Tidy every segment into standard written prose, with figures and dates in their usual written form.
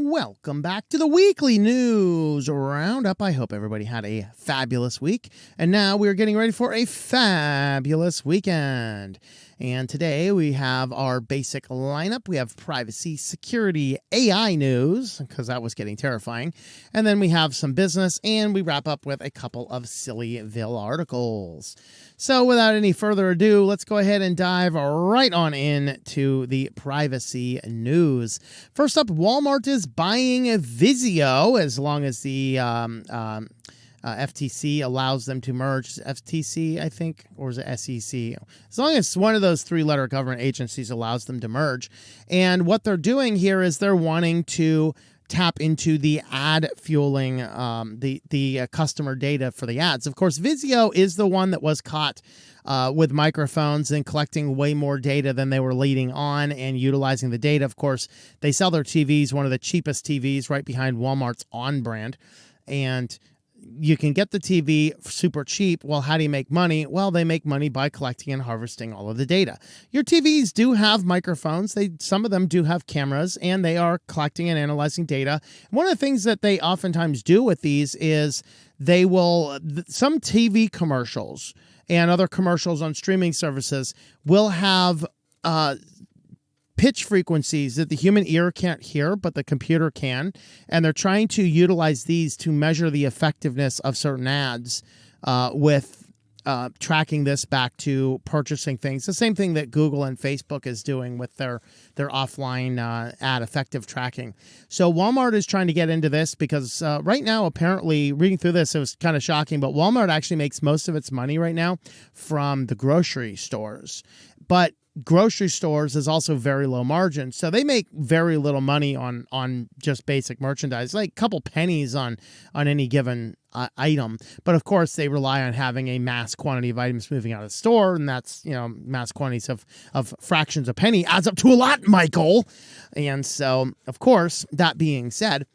Welcome back to the Weekly News Roundup. I hope everybody had a fabulous week. And now we're getting ready for a fabulous weekend. And today we have our basic lineup. We have privacy, security, AI news, because that was getting terrifying. And then we have some business, and we wrap up with a couple of SIllyVille articles. So without any further ado, let's go ahead and dive right on into the privacy news. First up, Walmart is buying Vizio as long as the FTC allows them to merge. FTC, I think, or is it SEC? As long as one of those three-letter government agencies allows them to merge. And what they're doing here is they're wanting to tap into the ad fueling, the customer data for the ads. Of course, Vizio is the one that was caught with microphones and collecting way more data than they were leading on and utilizing the data. Of course, they sell their TVs, one of the cheapest TVs, right behind Walmart's On brand. And you can get the TV super cheap. Well, how do you make money? Well, they make money by collecting and harvesting all of the data. Your TVs do have microphones. Some of them do have cameras, and they are collecting and analyzing data. One of the things that they oftentimes do with these is they will, some TV commercials and other commercials on streaming services will have pitch frequencies that the human ear can't hear, but the computer can. And they're trying to utilize these to measure the effectiveness of certain ads with tracking this back to purchasing things. The same thing that Google and Facebook is doing with their offline ad effective tracking. So Walmart is trying to get into this because right now, apparently, reading through this, it was kind of shocking, but Walmart actually makes most of its money right now from the grocery stores. But grocery stores is also very low margin, so they make very little money on just basic merchandise, like a couple pennies on any given item. But of course, they rely on having a mass quantity of items moving out of the store, and that's, mass quantities of fractions of penny adds up to a lot, Michael. And so, of course, that being said,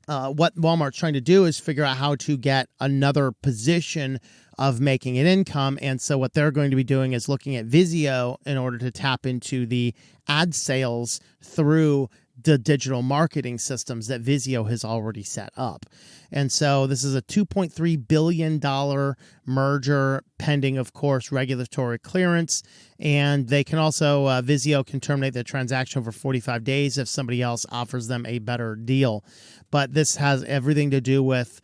what Walmart's trying to do is figure out how to get another position of making an income. And so what they're going to be doing is looking at Vizio in order to tap into the ad sales through the digital marketing systems that Vizio has already set up. And so this is a $2.3 billion merger pending, of course, regulatory clearance. And they can also, Vizio can terminate the transaction over 45 days if somebody else offers them a better deal. But this has everything to do with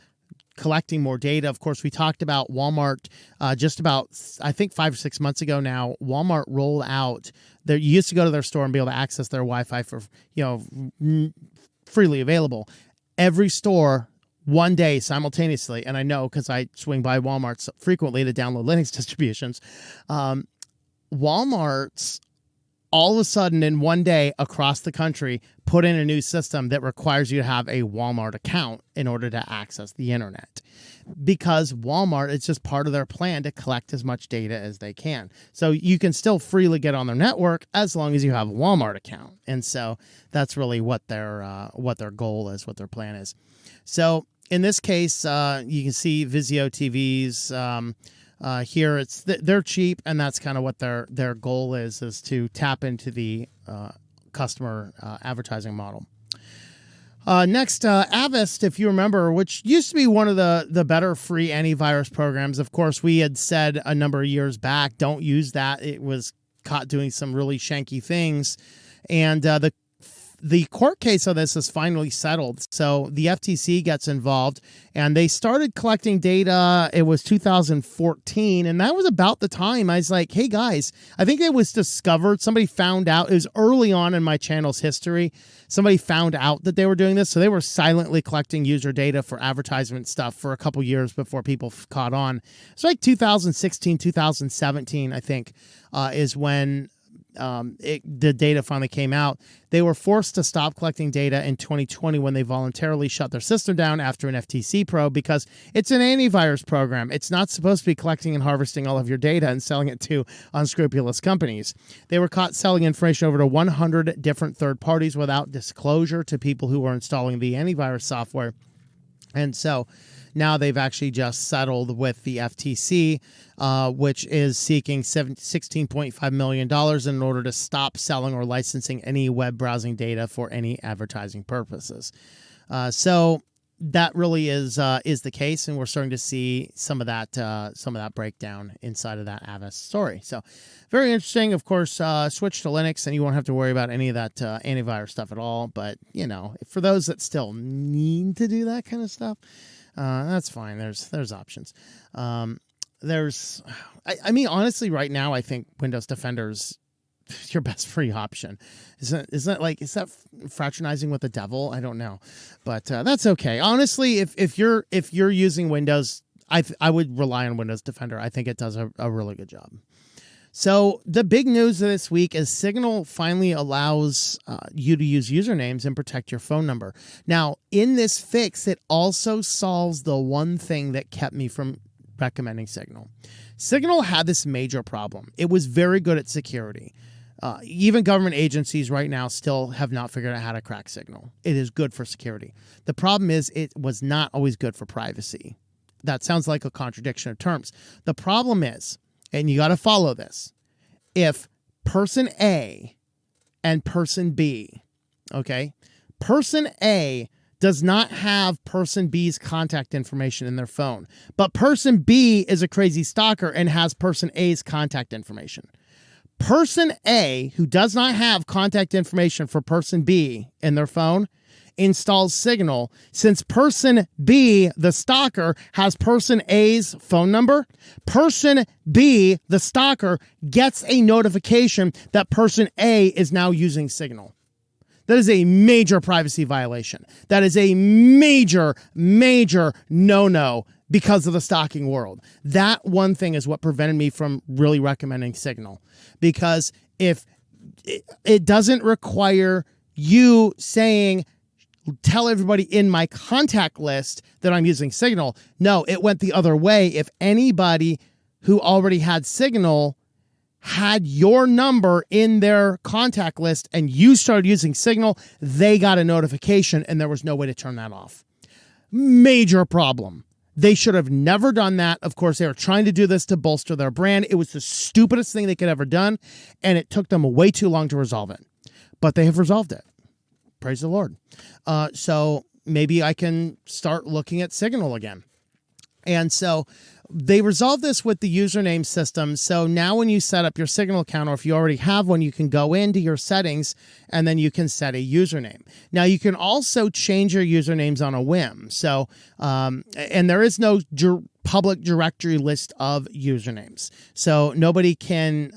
collecting more data. Of course, we talked about Walmart just about, I think, 5 or 6 months ago now. Walmart rolled out, you used to go to their store and be able to access their Wi-Fi for, freely available. Every store, one day simultaneously, and I know because I swing by Walmart frequently to download Linux distributions, Walmart's all of a sudden in one day across the country put in a new system that requires you to have a Walmart account in order to access the internet, because Walmart, it's just part of their plan to collect as much data as they can. So you can still freely get on their network as long as you have a Walmart account. And so that's really what their goal is, what their plan is. So in this case, you can see Vizio TVs, here they're cheap, and that's kind of what their goal is to tap into the customer advertising model. Next, Avast, if you remember, which used to be one of the better free antivirus programs. Of course, we had said a number of years back, don't use that. It was caught doing some really shanky things. And the court case of this is finally settled. So the FTC gets involved, and they started collecting data. It was 2014, and that was about the time I was like, hey, guys, I think it was discovered. Somebody found out. It was early on in my channel's history. Somebody found out that they were doing this, so they were silently collecting user data for advertisement stuff for a couple years before people caught on. It's like 2016, 2017, I think, is when the data finally came out. They were forced to stop collecting data in 2020 when they voluntarily shut their system down after an FTC probe, because it's an antivirus program. It's not supposed to be collecting and harvesting all of your data and selling it to unscrupulous companies. They were caught selling information over to 100 different third parties without disclosure to people who were installing the antivirus software. And so now they've actually just settled with the FTC, which is seeking $16.5 million in order to stop selling or licensing any web browsing data for any advertising purposes. So that really is the case, and we're starting to see some of that breakdown inside of that Avast story. So very interesting. Of course, switch to Linux, and you won't have to worry about any of that antivirus stuff at all. But for those that still need to do that kind of stuff, that's fine. There's options. I mean, honestly, right now, I think Windows Defender's your best free option. Is that fraternizing with the devil? I don't know, but that's okay. Honestly, if you're using Windows, I would rely on Windows Defender. I think it does a really good job. So the big news of this week is Signal finally allows you to use usernames and protect your phone number. Now, in this fix, it also solves the one thing that kept me from recommending Signal. Signal had this major problem. It was very good at security. Even government agencies right now still have not figured out how to crack Signal. It is good for security. The problem is it was not always good for privacy. That sounds like a contradiction of terms. The problem is, and you got to follow this, if person A and person B, okay, person A does not have person B's contact information in their phone, but person B is a crazy stalker and has person A's contact information. Person A, who does not have contact information for person B in their phone, installs Signal. Since person B, the stalker, has person A's phone number, person B, the stalker, gets a notification that person A is now using Signal. That is a major privacy violation. That is a major, major no-no because of the stalking world. That one thing is what prevented me from really recommending Signal. Because if it doesn't require you saying, tell everybody in my contact list that I'm using Signal. No, it went the other way. If anybody who already had Signal had your number in their contact list and you started using Signal, they got a notification and there was no way to turn that off. Major problem. They should have never done that. Of course, they were trying to do this to bolster their brand. It was the stupidest thing they could ever done, and it took them way too long to resolve it. But they have resolved it. Praise the Lord. So maybe I can start looking at Signal again. And so they resolved this with the username system. So now when you set up your Signal account, or if you already have one, you can go into your settings and then you can set a username. Now you can also change your usernames on a whim. So, and there is no public directory list of usernames. So nobody can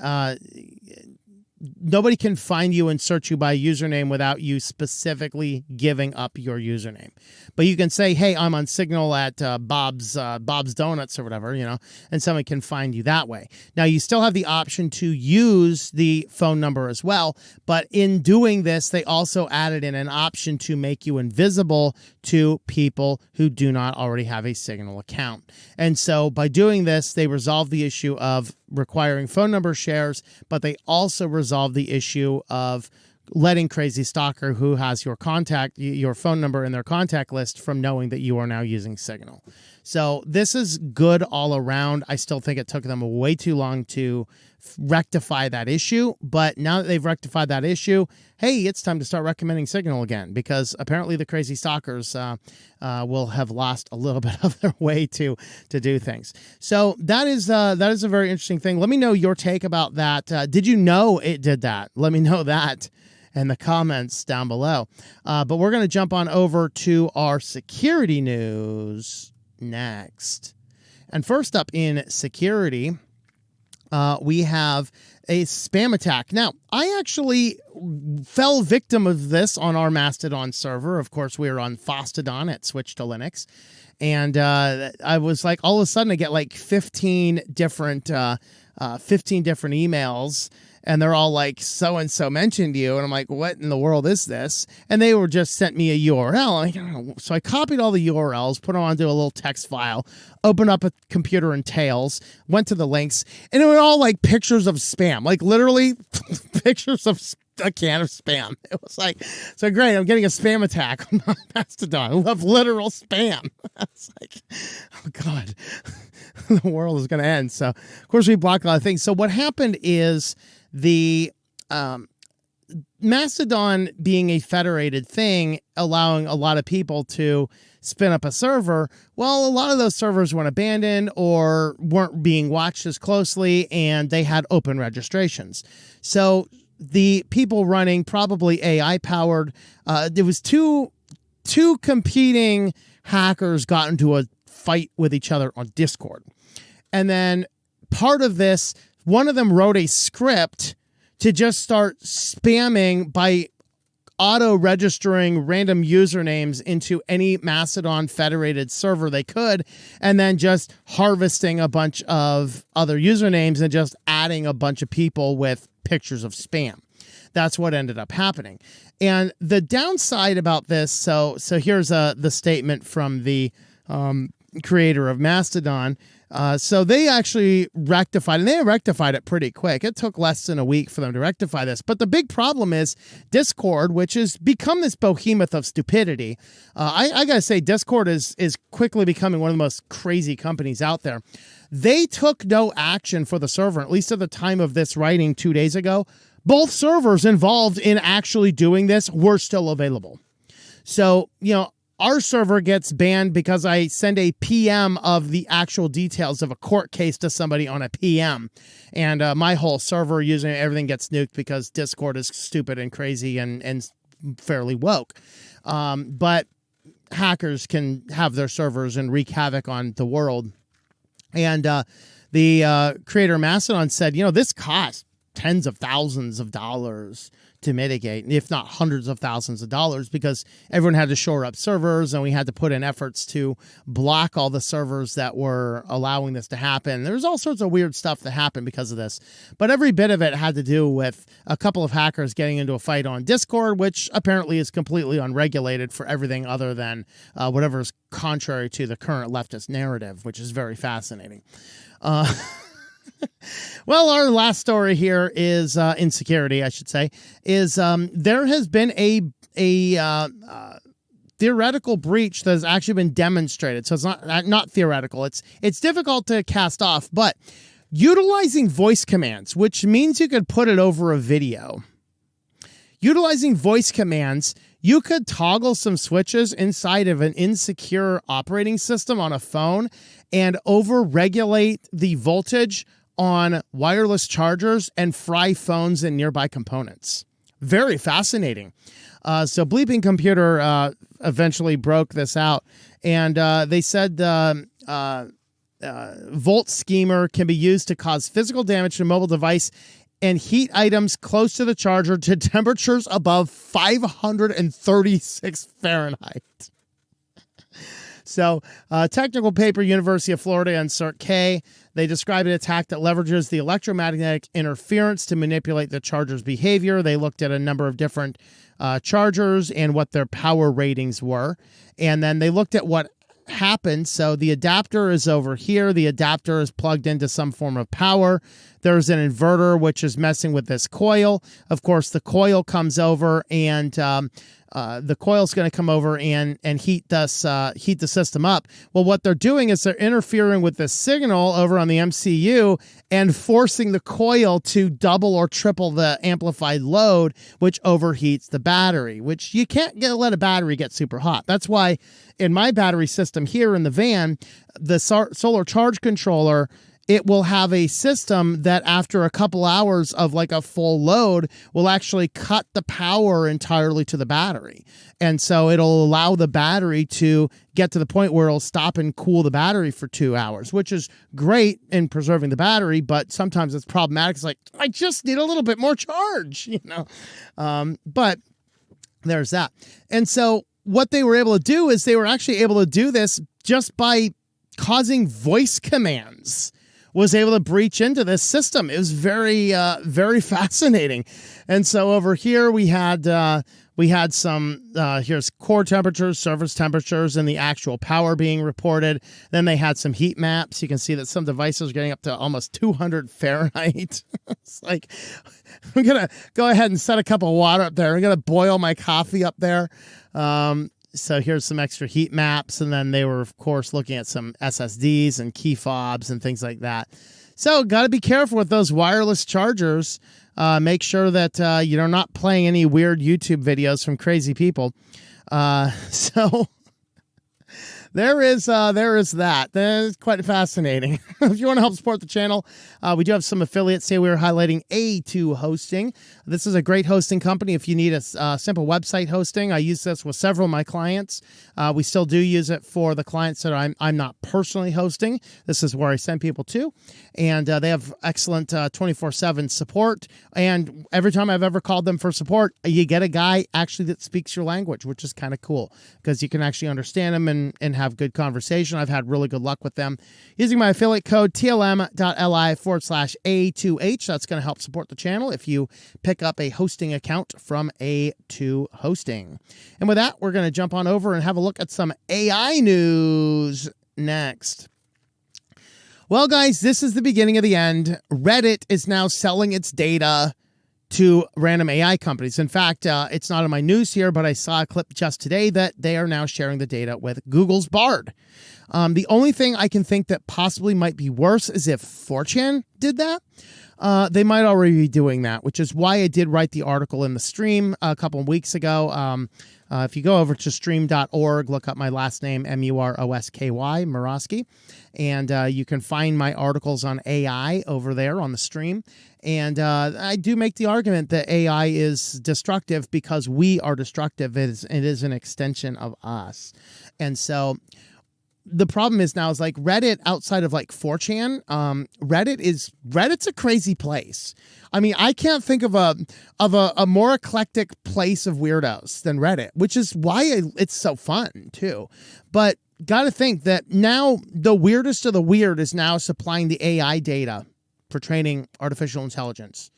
find you and search you by username without you specifically giving up your username. But you can say, hey, I'm on Signal at Bob's Donuts or whatever, and someone can find you that way. Now, you still have the option to use the phone number as well. But in doing this, they also added in an option to make you invisible to people who do not already have a Signal account. And so by doing this, they resolved the issue of requiring phone number shares, but they also resolved the issue of letting crazy stalker who has your phone number in their contact list from knowing that you are now using Signal. So this is good all around. I still think it took them way too long to rectify that issue, but now that they've rectified that issue, hey, it's time to start recommending Signal again, because apparently the crazy stalkers will have lost a little bit of their way to do things. So that is a very interesting thing. Let me know your take about that. Did you know it did that? Let me know that in the comments down below. But we're going to jump on over to our security news next. And first up in security, we have a spam attack. Now, I actually fell victim of this on our Mastodon server. Of course, we were on Mastodon at Switch to Linux. And I was like, all of a sudden I get like 15 different emails, and they're all like, so-and-so mentioned you. And I'm like, what in the world is this? And they were just sent me a URL. So I copied all the URLs, put them onto a little text file, opened up a computer in Tails, went to the links, and it were all like pictures of spam, like literally pictures of a can of spam. It was like, so great, I'm getting a spam attack on Mastodon. I love literal spam. It's like, oh God, the world is going to end. So, of course, we blocked a lot of things. So what happened is the Mastodon being a federated thing, allowing a lot of people to spin up a server. Well, a lot of those servers went abandoned or weren't being watched as closely, and they had open registrations. So the people running, probably AI powered, there was two competing hackers got into a fight with each other on Discord. And then part of this, one of them wrote a script to just start spamming by auto-registering random usernames into any Mastodon federated server they could, and then just harvesting a bunch of other usernames and just adding a bunch of people with pictures of spam. That's what ended up happening. And the downside about this, so here's the statement from the creator of Mastodon. So they actually rectified, and they rectified it pretty quick. It took less than a week for them to rectify this. But the big problem is Discord, which has become this behemoth of stupidity. I got to say, Discord is quickly becoming one of the most crazy companies out there. They took no action for the server, at least at the time of this writing 2 days ago. Both servers involved in actually doing this were still available. So, our server gets banned because I send a PM of the actual details of a court case to somebody on a PM. And my whole server, using everything, gets nuked because Discord is stupid and crazy and fairly woke. But hackers can have their servers and wreak havoc on the world. And the creator of Mastodon said, this costs tens of thousands of dollars to mitigate, if not hundreds of thousands of dollars, because everyone had to shore up servers, and we had to put in efforts to block all the servers that were allowing this to happen. There's all sorts of weird stuff that happened because of this, but every bit of it had to do with a couple of hackers getting into a fight on Discord, which apparently is completely unregulated for everything other than whatever is contrary to the current leftist narrative, which is very fascinating. Well, our last story here is insecurity, I should say, is there has been a theoretical breach that has actually been demonstrated. So it's not theoretical. It's difficult to cast off, but utilizing voice commands, which means you could put it over a video. Utilizing voice commands, you could toggle some switches inside of an insecure operating system on a phone and over-regulate the voltage on wireless chargers and fry phones and nearby components. Very fascinating. So Bleeping Computer eventually broke this out, and they said Volt Schemer can be used to cause physical damage to a mobile device and heat items close to the charger to temperatures above 536 Fahrenheit. So, technical paper, University of Florida and CERT-K, they described an attack that leverages the electromagnetic interference to manipulate the charger's behavior. They looked at a number of different chargers and what their power ratings were. And then they looked at what happened. So the adapter is over here. The adapter is plugged into some form of power. There's an inverter, which is messing with this coil. Of course, the coil comes over, and the coil's going to come over and heat the system up. Well, what they're doing is they're interfering with the signal over on the MCU and forcing the coil to double or triple the amplified load, which overheats the battery, which you can't let a battery get super hot. That's why in my battery system here in the van, the solar charge controller, it will have a system that after a couple hours of like a full load will actually cut the power entirely to the battery. And so it'll allow the battery to get to the point where it'll stop and cool the battery for 2 hours, which is great in preserving the battery, but sometimes it's problematic. It's like, I just need a little bit more charge, but there's that. And so what they were able to do is they were actually able to do this just by causing voice commands, was able to breach into this system. It was very, very fascinating. And so over here we had some, here's core temperatures, surface temperatures, and the actual power being reported. Then they had some heat maps. You can see that some devices are getting up to almost 200 Fahrenheit. It's like, I'm going to go ahead and set a cup of water up there. I'm going to boil my coffee up there. So here's some extra heat maps. And then they were, of course, looking at some SSDs and key fobs and things like that. So got to be careful with those wireless chargers. Make sure that you're not playing any weird YouTube videos from crazy people. So there is that. That is quite fascinating. If you want to help support the channel, we do have some affiliates. Say we were highlighting A2 Hosting. This is a great hosting company. If you need a simple website hosting, I use this with several of my clients. We still do use it for the clients that I'm not personally hosting. This is where I send people to. And they have excellent 24/7 support. And every time I've ever called them for support, you get a guy actually that speaks your language, which is kind of cool because you can actually understand them and have good conversation. I've had really good luck with them. Using my affiliate code TLM.li/A2H. That's going to help support the channel if you pick up a hosting account from A2 Hosting. And with that, we're going to jump on over and have a look at some AI news next. Well, guys, this is the beginning of the end. Reddit is now selling its data to random AI companies. In fact, it's not in my news here, but I saw a clip just today that they are now sharing the data with Google's Bard. The only thing I can think that possibly might be worse is if 4chan did that. They might already be doing that, which is why I did write the article in the stream a couple of weeks ago. If you go over to stream.org, look up my last name, Murosky, Murawski, and you can find my articles on AI over there on the stream. And I do make the argument that AI is destructive because we are destructive. It is an extension of us. And so the problem is now is like Reddit outside of like 4chan. Reddit's a crazy place. I mean, I can't think of a more eclectic place of weirdos than Reddit, which is why it's so fun too. But got to think that now the weirdest of the weird is now supplying the AI data for training artificial intelligence.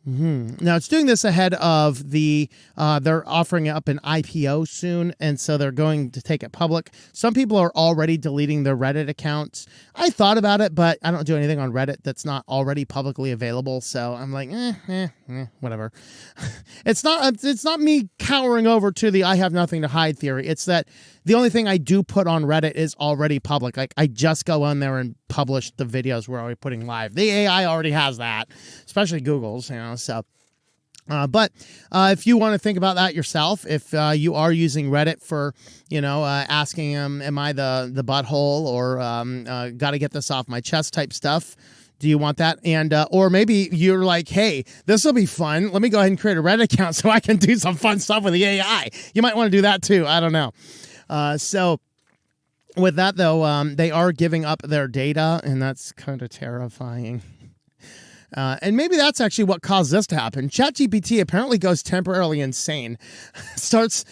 Now it's doing this ahead of they're offering up an IPO soon, and so they're going to take it public. Some people are already deleting their Reddit accounts. I thought about it, but I don't do anything on Reddit that's not already publicly available. So I'm like, whatever. It's not me cowering over to the I have nothing to hide theory. It's that the only thing I do put on Reddit is already public. Like I just go on there and publish the videos we're already putting live. The AI already has that, especially Google's, so. But if you want to think about that yourself, if you are using Reddit for, asking am I the butthole or got to get this off my chest type stuff, do you want that? And or maybe you're like, hey, this will be fun. Let me go ahead and create a Reddit account so I can do some fun stuff with the AI. You might want to do that too. I don't know. So with that, though, they are giving up their data, and that's kind of terrifying. And maybe that's actually what caused this to happen. ChatGPT apparently goes temporarily insane. Starts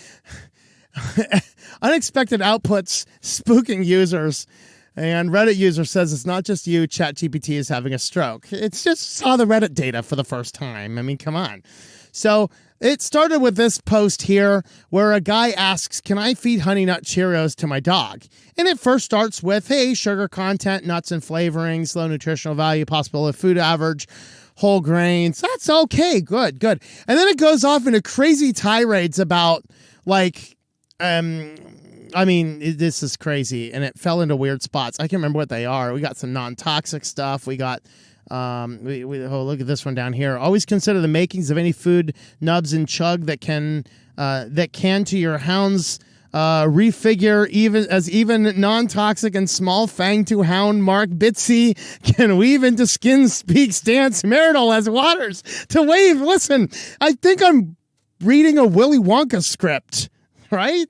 unexpected outputs spooking users. And Reddit user says it's not just you, ChatGPT is having a stroke. It's just saw the Reddit data for the first time. I mean, come on. So it started with this post here where a guy asks, can I feed Honey Nut Cheerios to my dog? And it first starts with, hey, sugar content, nuts and flavorings, low nutritional value, possible food average, whole grains. That's okay. Good. And then it goes off into crazy tirades about like, this is crazy. And it fell into weird spots. I can't remember what they are. We got some non-toxic stuff. We got look at this one down here. Always consider the makings of any food, nubs and chug that can to your hounds refigure even non-toxic and small fang to hound Mark Bitsy can weave into skin speaks dance marital as waters to wave. Listen, I think I'm reading a Willy Wonka script, right?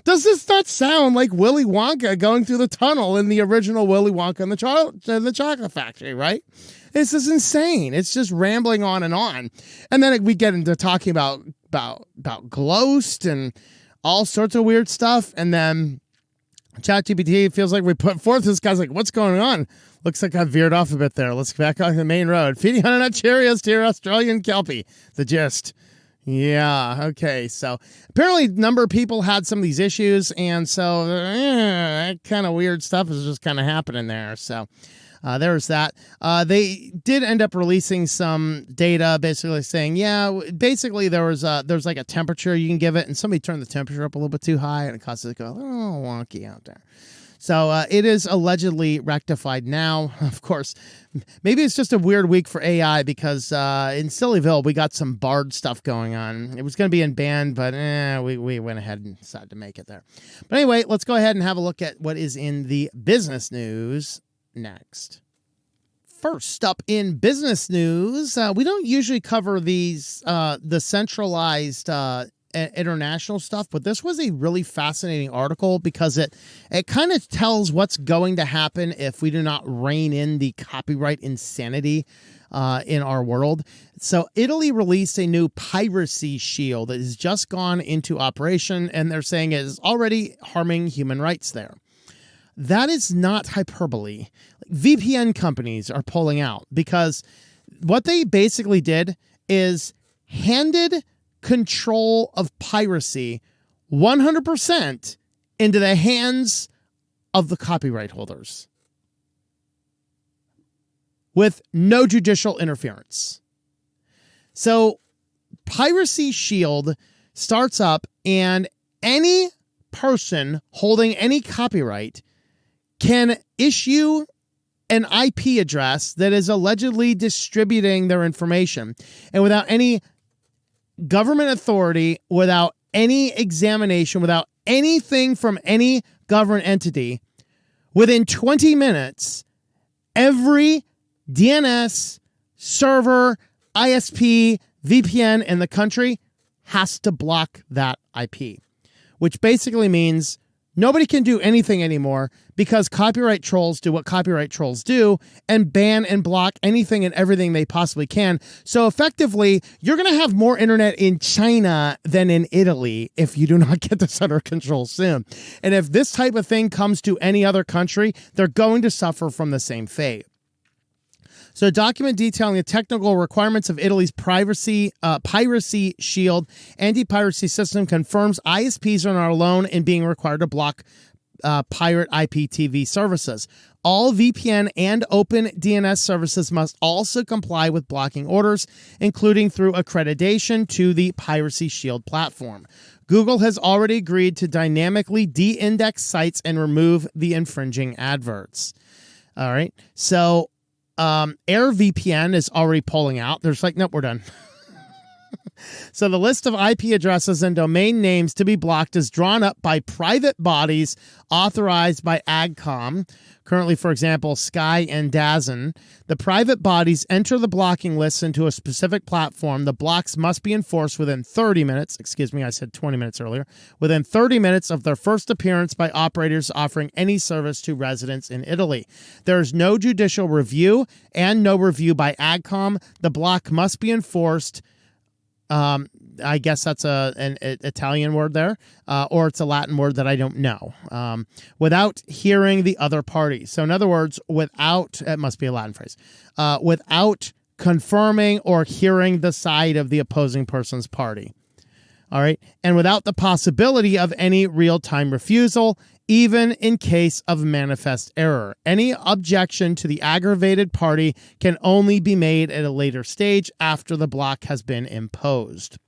Does this not sound like Willy Wonka going through the tunnel in the original Willy Wonka and the Chocolate Factory, right? This is insane. It's just rambling on. And then we get into talking about Ghost and all sorts of weird stuff. And then ChatGPT feels like we put forth. This guy's like, what's going on? Looks like I veered off a bit there. Let's get back on the main road. Feeding honey nut Cheerios to your Australian Kelpie. The gist. Yeah, okay. So apparently a number of people had some of these issues, and so that kind of weird stuff is just kind of happening there. So there's that. They did end up releasing some data basically saying, yeah, basically there's like a temperature you can give it, and somebody turned the temperature up a little bit too high, and it causes it to go a little wonky out there. So it is allegedly rectified now. Of course, maybe it's just a weird week for AI because in SIllyVille, we got some Bard stuff going on. It was going to be in band, but we went ahead and decided to make it there. But anyway, let's go ahead and have a look at what is in the business news next. First up in business news, we don't usually cover these the centralized international stuff, but this was a really fascinating article because it kind of tells what's going to happen if we do not rein in the copyright insanity in our world. So Italy released a new piracy shield that has just gone into operation, and they're saying it is already harming human rights there. That is not hyperbole. VPN companies are pulling out because what they basically did is handed control of piracy 100% into the hands of the copyright holders with no judicial interference. So Piracy Shield starts up, and any person holding any copyright can issue an IP address that is allegedly distributing their information, and without any government authority, without any examination, without anything from any government entity, within 20 minutes, every DNS, server, ISP, VPN in the country has to block that IP, which basically means nobody can do anything anymore because copyright trolls do what copyright trolls do and ban and block anything and everything they possibly can. So effectively, you're going to have more internet in China than in Italy if you do not get this under control soon. And if this type of thing comes to any other country, they're going to suffer from the same fate. So a document detailing the technical requirements of Italy's Piracy Shield anti-piracy system confirms ISPs are not alone in being required to block pirate IPTV services. All VPN and open DNS services must also comply with blocking orders, including through accreditation to the Piracy Shield platform. Google has already agreed to dynamically de-index sites and remove the infringing adverts. All right, so AirVPN is already pulling out. They're just like, nope, we're done. So the list of IP addresses and domain names to be blocked is drawn up by private bodies authorized by AgCom. Currently, for example, Sky and DAZN. The private bodies enter the blocking lists into a specific platform. The blocks must be enforced within 30 minutes. Excuse me, I said 20 minutes earlier. Within 30 minutes of their first appearance by operators offering any service to residents in Italy. There is no judicial review and no review by AgCom. The block must be enforced. I guess that's an Italian word there, or it's a Latin word that I don't know, without hearing the other party. So in other words, it must be a Latin phrase, without confirming or hearing the side of the opposing person's party. All right. And without the possibility of any real-time refusal, even in case of manifest error. Any objection to the aggravated party can only be made at a later stage after the block has been imposed.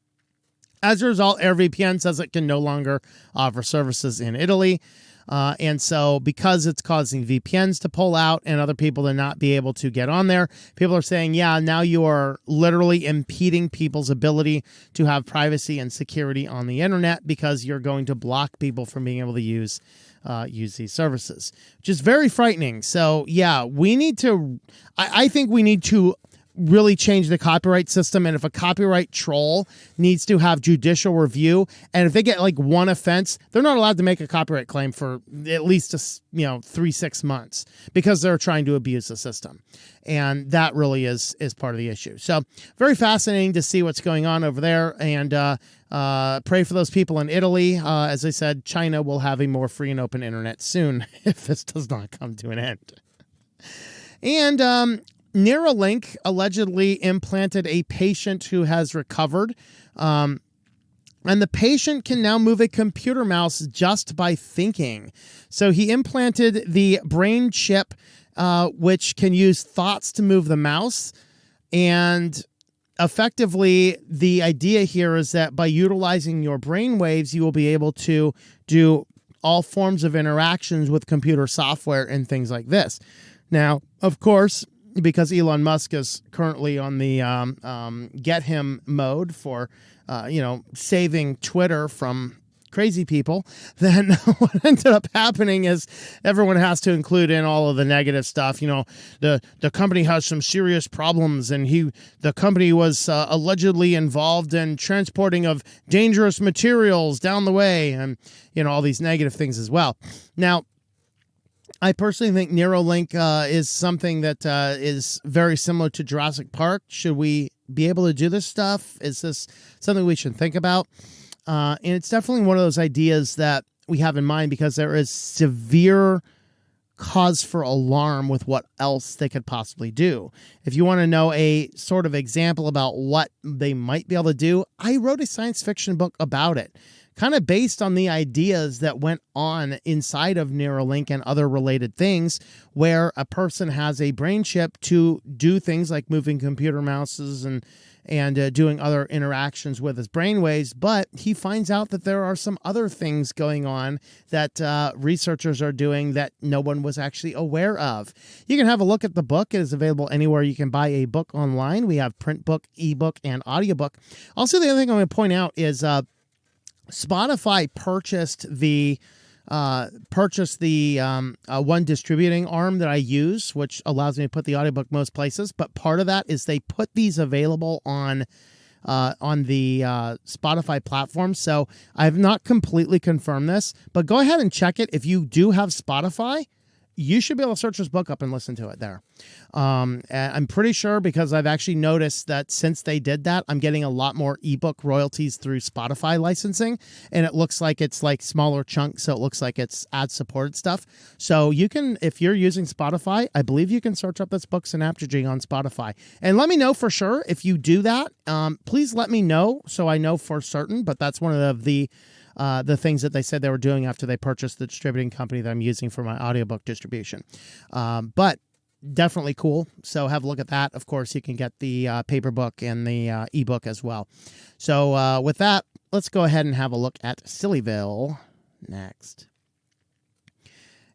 As a result, AirVPN says it can no longer offer services in Italy. And so because it's causing VPNs to pull out and other people to not be able to get on there, people are saying, yeah, now you are literally impeding people's ability to have privacy and security on the internet because you're going to block people from being able to use these services, which is very frightening. So yeah, we need to, I think we need to really change the copyright system. And if a copyright troll needs to have judicial review, and if they get like one offense, they're not allowed to make a copyright claim for at least 3-6 months because they're trying to abuse the system. And that really is part of the issue. So very fascinating to see what's going on over there. And pray for those people in Italy. As I said, China will have a more free and open internet soon if this does not come to an end. And Neuralink allegedly implanted a patient who has recovered. And the patient can now move a computer mouse just by thinking. So he implanted the brain chip, which can use thoughts to move the mouse. And effectively, the idea here is that by utilizing your brain waves, you will be able to do all forms of interactions with computer software and things like this. Now, of course, because Elon Musk is currently on the get him mode for, saving Twitter from crazy people, then what ended up happening is everyone has to include in all of the negative stuff. The company has some serious problems, and the company was allegedly involved in transporting of dangerous materials down the way, and all these negative things as well. Now, I personally think Neuralink is something that is very similar to Jurassic Park. Should we be able to do this stuff? Is this something we should think about? And it's definitely one of those ideas that we have in mind because there is severe cause for alarm with what else they could possibly do. If you want to know a sort of example about what they might be able to do, I wrote a science fiction book about it, kind of based on the ideas that went on inside of Neuralink and other related things, where a person has a brain chip to do things like moving computer mouses and doing other interactions with his brainwaves, but he finds out that there are some other things going on that researchers are doing that no one was actually aware of. You can have a look at the book. It is available anywhere you can buy a book online. We have print book, ebook, and audiobook. Also, the other thing I'm going to point out is Spotify purchased the one distributing arm that I use, which allows me to put the audiobook most places. But part of that is they put these available on the Spotify platform. So I have not completely confirmed this, but go ahead and check it. If you do have Spotify, you should be able to search this book up and listen to it there. I'm pretty sure, because I've actually noticed that since they did that, I'm getting a lot more ebook royalties through Spotify licensing, and it looks like it's like smaller chunks, so it looks like it's ad-supported stuff. So you can, if you're using Spotify, I believe you can search up this book Synaptogy on Spotify. And let me know for sure if you do that. Please let me know so I know for certain, but that's one of the things that they said they were doing after they purchased the distributing company that I'm using for my audiobook distribution. But definitely cool. So have a look at that. Of course, you can get the paper book and the ebook as well. So with that, let's go ahead and have a look at SIllyVille next.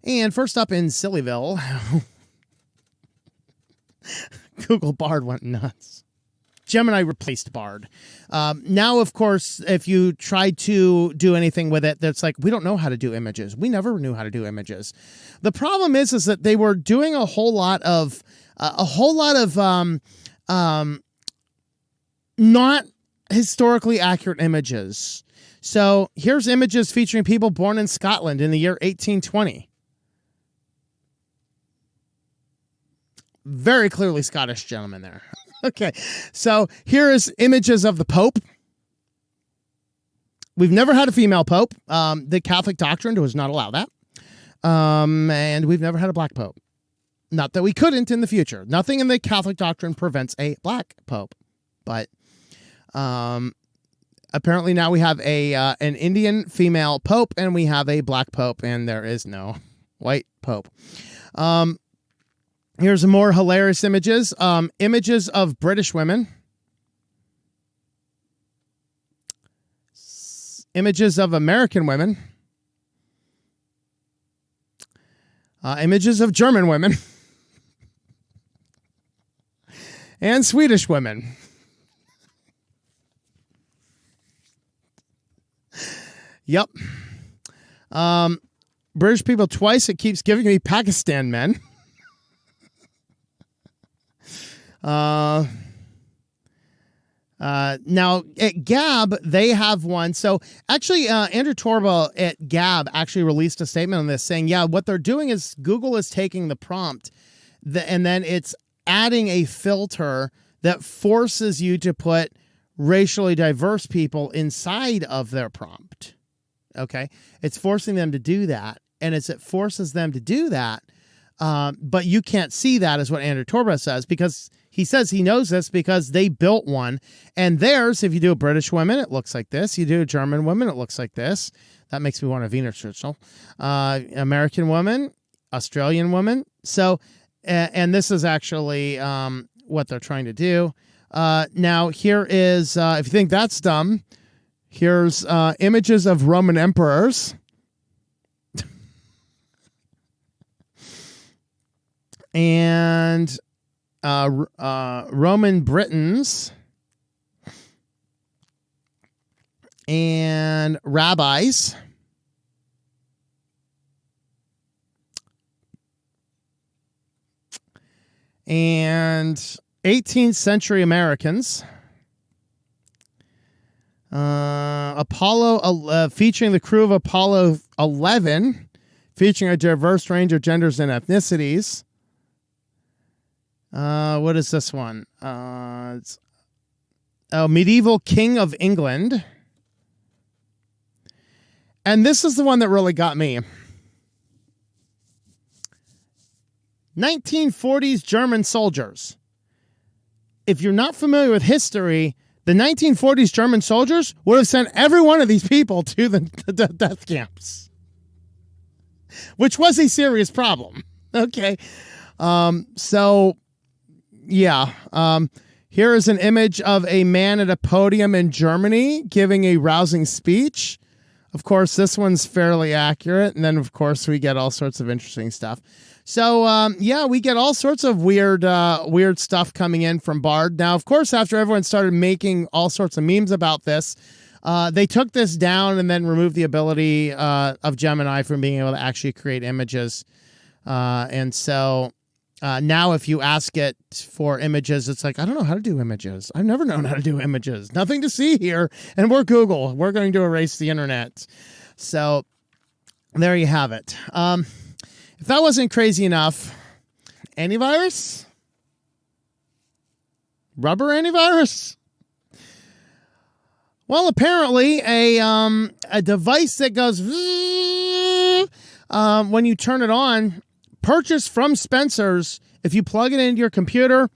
And first up in SIllyVille, Google Bard went nuts. Gemini replaced Bard. Now, of course, if you try to do anything with it, that's like, we don't know how to do images. We never knew how to do images. The problem is that they were doing a whole lot of not historically accurate images. So here's images featuring people born in Scotland in the year 1820. Very clearly Scottish gentleman there. Okay, so here is images of the Pope. We've never had a female Pope. The Catholic doctrine does not allow that. And we've never had a black Pope. Not that we couldn't in the future. Nothing in the Catholic doctrine prevents a black Pope. But apparently now we have an Indian female Pope, and we have a black Pope, and there is no white Pope. Here's some more hilarious images. Images of British women. Images of American women. Images of German women. And Swedish women. Yep. British people twice. It keeps giving me Pakistan men. Now at Gab, they have one. So actually, Andrew Torba at Gab actually released a statement on this saying, yeah, what they're doing is Google is taking the prompt and then it's adding a filter that forces you to put racially diverse people inside of their prompt. Okay. It's forcing them to do that. And as it forces them to do that, but you can't see that, is what Andrew Torba says, because he says he knows this because they built one. And theirs, if you do a British woman, it looks like this. You do a German woman, it looks like this. That makes me want a Wiener Schnitzel. American woman, Australian woman. So, and this is actually what they're trying to do. Now, here is, if you think that's dumb, here's images of Roman emperors. And Roman Britons and rabbis and 18th century Americans. Apollo featuring the crew of Apollo 11, featuring a diverse range of genders and ethnicities. What is this one? It's medieval king of England. And this is the one that really got me. 1940s German soldiers. If you're not familiar with history, the 1940s German soldiers would have sent every one of these people to the death camps, which was a serious problem. Okay. So yeah. Here is an image of a man at a podium in Germany giving a rousing speech. Of course, this one's fairly accurate. And then, of course, we get all sorts of interesting stuff. So, yeah, we get all sorts of weird stuff coming in from Bard. Now, of course, after everyone started making all sorts of memes about this, they took this down and then removed the ability of Gemini from being able to actually create images. And so now if you ask it for images, it's like, I don't know how to do images. I've never known how to do images. Nothing to see here. And we're Google. We're going to erase the internet. So there you have it. If that wasn't crazy enough, antivirus? Rubber antivirus? Well, apparently a device that goes when you turn it on, purchased from Spencer's, if you plug it into your computer,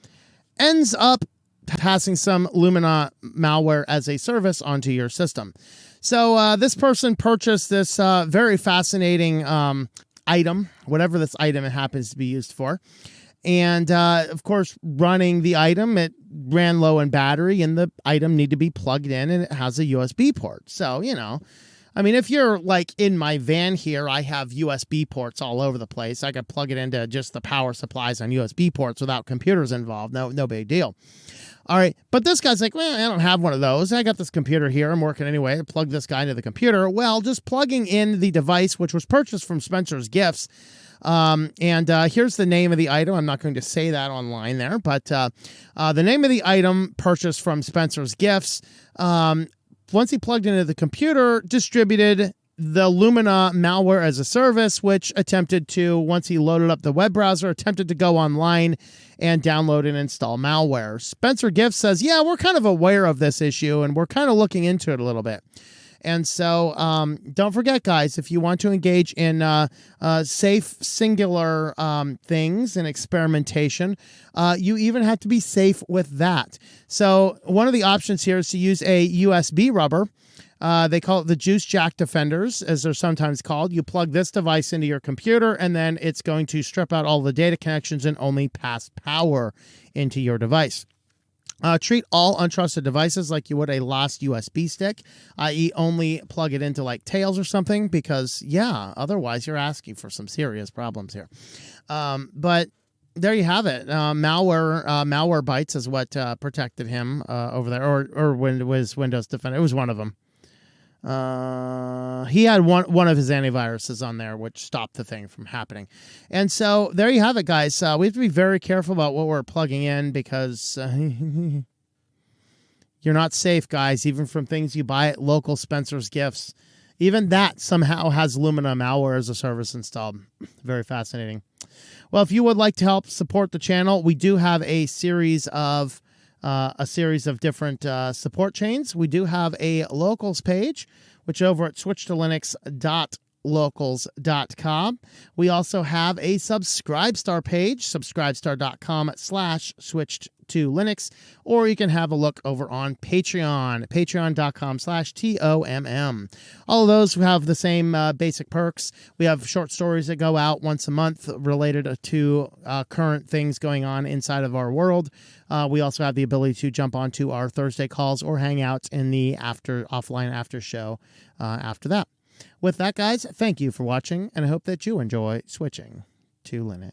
ends up passing some Lumina malware as a service onto your system. So this person purchased this very fascinating item, whatever this item it happens to be used for. And, of course, running the item, it ran low in battery, and the item needed to be plugged in, and it has a USB port. So, you know, I mean, if you're like in my van here, I have USB ports all over the place. I could plug it into just the power supplies on USB ports without computers involved. No big deal. All right. But this guy's like, well, I don't have one of those. I got this computer here. I'm working anyway. I plug this guy into the computer. Well, just plugging in the device, which was purchased from Spencer's Gifts. And here's the name of the item. I'm not going to say that online there, but the name of the item purchased from Spencer's Gifts. Once he plugged into the computer, distributed the Lumina malware as a service, which attempted to, once he loaded up the web browser, attempted to go online and download and install malware. Spencer Gifts says, yeah, we're kind of aware of this issue and we're kind of looking into it a little bit. And so don't forget, guys, if you want to engage in safe, singular things and experimentation, you even have to be safe with that. So one of the options here is to use a USB rubber. They call it the Juice Jack Defenders, as they're sometimes called. You plug this device into your computer, and then it's going to strip out all the data connections and only pass power into your device. Treat all untrusted devices like you would a lost USB stick, i.e. only plug it into like Tails or something, because, yeah, otherwise you're asking for some serious problems here. But there you have it. Malware Bytes is what protected him over there, or when it was Windows Defender. It was one of them. He had one of his antiviruses on there, which stopped the thing from happening. And so there you have it, guys. We have to be very careful about what we're plugging in because you're not safe, guys, even from things you buy at local Spencer's Gifts. Even that somehow has Lumina malware as a service installed. Very fascinating. Well, if you would like to help support the channel, we do have a series of different support chains. We do have a locals page, which over at switchedtolinux.locals.com. We also have a Subscribestar page, subscribestar.com/switchedtolinux, or you can have a look over on Patreon, patreon.com/TOMM. All of those have the same basic perks. We have short stories that go out once a month related to current things going on inside of our world. We also have the ability to jump onto our Thursday calls or hang out in the offline after show after that. With that, guys, thank you for watching, and I hope that you enjoy switching to Linux.